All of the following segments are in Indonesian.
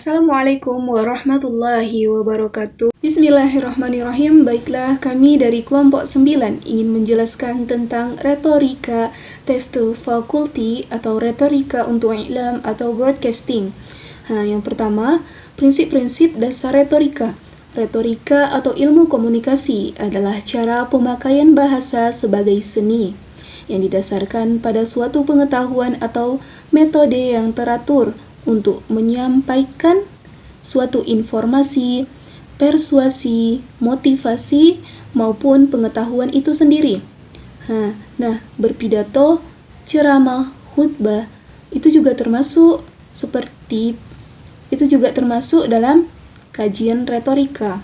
Assalamualaikum warahmatullahi wabarakatuh. Bismillahirrahmanirrahim. Baiklah, kami dari kelompok 9 ingin menjelaskan tentang retorika Teste Fakulti atau retorika untuk iklam atau broadcasting. Yang pertama, prinsip-prinsip dasar retorika. Retorika atau ilmu komunikasi adalah cara pemakaian bahasa sebagai seni yang didasarkan pada suatu pengetahuan atau metode yang teratur untuk menyampaikan suatu informasi, persuasi, motivasi, maupun pengetahuan itu sendiri. Berpidato, ceramah, khutbah itu juga termasuk dalam kajian retorika.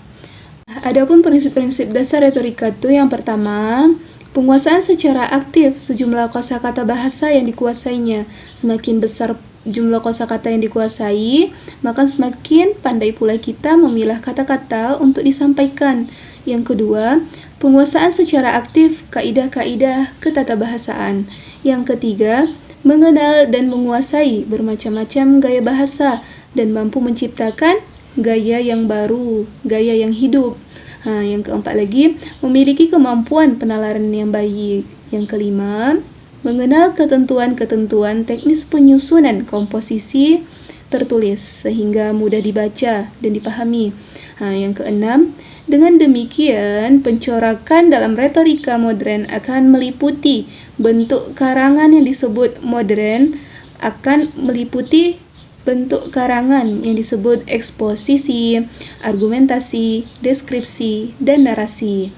Adapun prinsip-prinsip dasar retorika itu yang pertama, penguasaan secara aktif sejumlah kosakata bahasa yang dikuasainya. Semakin besar jumlah kosakata yang dikuasai, maka semakin pandai pula kita memilah kata-kata untuk disampaikan. Yang kedua, penguasaan secara aktif kaidah-kaidah ketatabahasaan. Yang ketiga, mengenal dan menguasai bermacam-macam gaya bahasa dan mampu menciptakan gaya yang baru, gaya yang hidup. Yang keempat lagi, memiliki kemampuan penalaran yang baik. Yang kelima, mengenal ketentuan-ketentuan teknis penyusunan komposisi tertulis sehingga mudah dibaca dan dipahami. Yang keenam, dengan demikian pencorakan dalam retorika modern akan meliputi bentuk karangan yang disebut modern, akan meliputi bentuk karangan yang disebut eksposisi, argumentasi, deskripsi, dan narasi.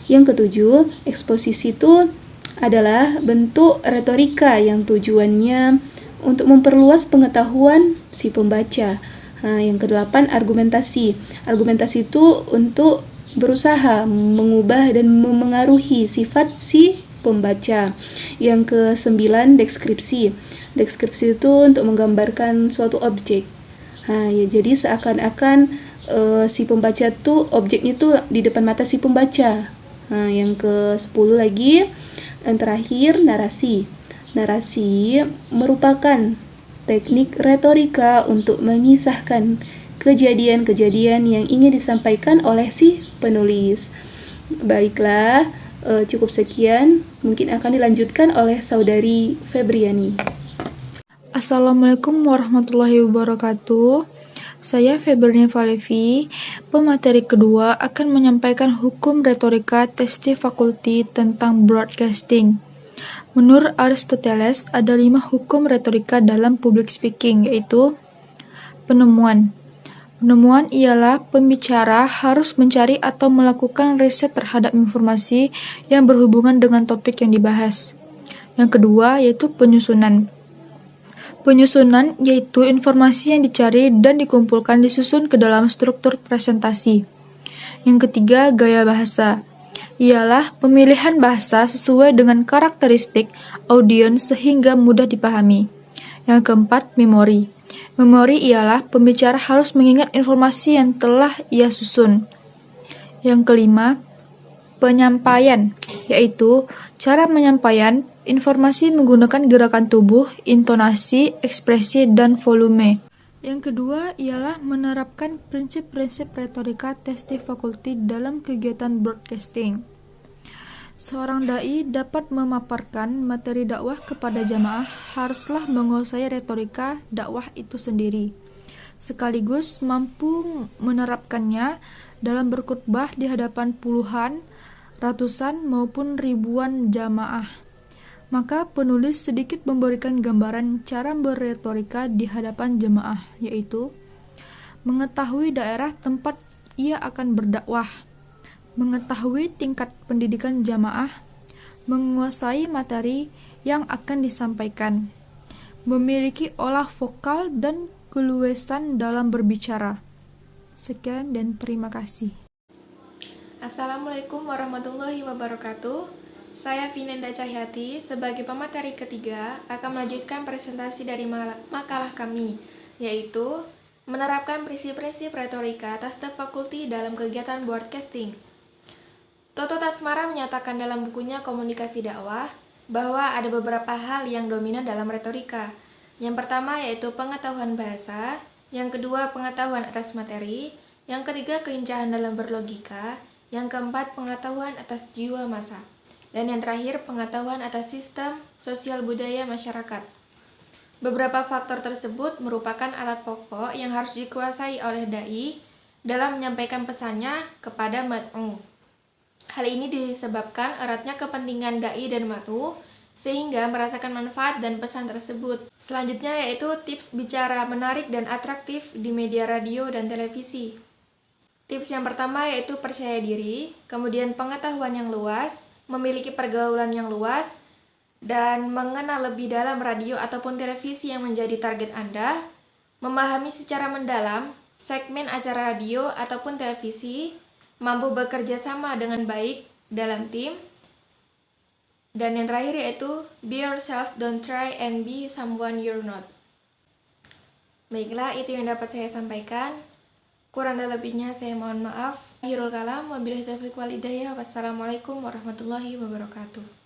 Yang ketujuh, eksposisi itu adalah bentuk retorika yang tujuannya untuk memperluas pengetahuan si pembaca. Yang kedelapan, argumentasi. Argumentasi itu untuk berusaha mengubah dan memengaruhi sifat si pembaca. Yang kesembilan, deskripsi. Deskripsi itu untuk menggambarkan suatu objek. Jadi seakan-akan si pembaca itu objeknya itu di depan mata si pembaca. Yang ke-10 lagi, yang terakhir, narasi. Narasi merupakan teknik retorika untuk mengisahkan kejadian-kejadian yang ingin disampaikan oleh si penulis. Baiklah, cukup sekian. Mungkin akan dilanjutkan oleh saudari Febriani. Assalamualaikum warahmatullahi wabarakatuh. Saya Febriani Valevi. Pemateri kedua akan menyampaikan hukum retorika Teste Fakulti tentang broadcasting. Menurut Aristoteles, ada 5 hukum retorika dalam public speaking, yaitu penemuan. Penemuan ialah pembicara harus mencari atau melakukan riset terhadap informasi yang berhubungan dengan topik yang dibahas. Yang kedua yaitu penyusunan. Penyusunan yaitu informasi yang dicari dan dikumpulkan disusun ke dalam struktur presentasi. Yang ketiga, gaya bahasa. Ialah pemilihan bahasa sesuai dengan karakteristik audiens sehingga mudah dipahami. Yang keempat, memori. Memori ialah pembicara harus mengingat informasi yang telah ia susun. Yang kelima, penyampaian, yaitu cara menyampaikan informasi menggunakan gerakan tubuh, intonasi, ekspresi, dan volume. Yang kedua ialah menerapkan prinsip-prinsip retorika Teste Fakulti dalam kegiatan broadcasting. Seorang dai dapat memaparkan materi dakwah kepada jamaah haruslah menguasai retorika dakwah itu sendiri, sekaligus mampu menerapkannya dalam berkhutbah di hadapan puluhan, ratusan, maupun ribuan jamaah. Maka penulis sedikit memberikan gambaran cara berretorika di hadapan jemaah, yaitu mengetahui daerah tempat ia akan berdakwah, mengetahui tingkat pendidikan jamaah, menguasai materi yang akan disampaikan, memiliki olah vokal dan keluasan dalam berbicara. Sekian dan terima kasih. Assalamualaikum warahmatullahi wabarakatuh. Saya Vinenda Cahyati, sebagai pemateri ketiga akan melanjutkan presentasi dari makalah kami, yaitu menerapkan prinsip-prinsip retorika Teste Fakulti dalam kegiatan broadcasting. Toto Tasmara menyatakan dalam bukunya Komunikasi Dakwah bahwa ada beberapa hal yang dominan dalam retorika. Yang pertama yaitu pengetahuan bahasa, Yang kedua, pengetahuan atas materi. Yang ketiga, kelincahan dalam berlogika. Yang keempat, pengetahuan atas jiwa massa. Dan yang terakhir, pengetahuan atas sistem sosial budaya masyarakat. Beberapa faktor tersebut merupakan alat pokok yang harus dikuasai oleh dai dalam menyampaikan pesannya kepada mat'u. Hal ini disebabkan eratnya kepentingan dai dan mat'u sehingga merasakan manfaat dan pesan tersebut. Selanjutnya yaitu tips bicara menarik dan atraktif di media radio dan televisi. Tips yang pertama yaitu percaya diri, kemudian pengetahuan yang luas, memiliki pergaulan yang luas, dan mengenal lebih dalam radio ataupun televisi yang menjadi target Anda, memahami secara mendalam segmen acara radio ataupun televisi, mampu bekerja sama dengan baik dalam tim, dan yang terakhir yaitu be yourself, don't try and be someone you're not. Baiklah, itu yang dapat saya sampaikan. Kurang dan lebihnya saya mohon maaf. Akhirul kalam, wabillahi taufiq wal hidayah. Wassalamualaikum warahmatullahi wabarakatuh.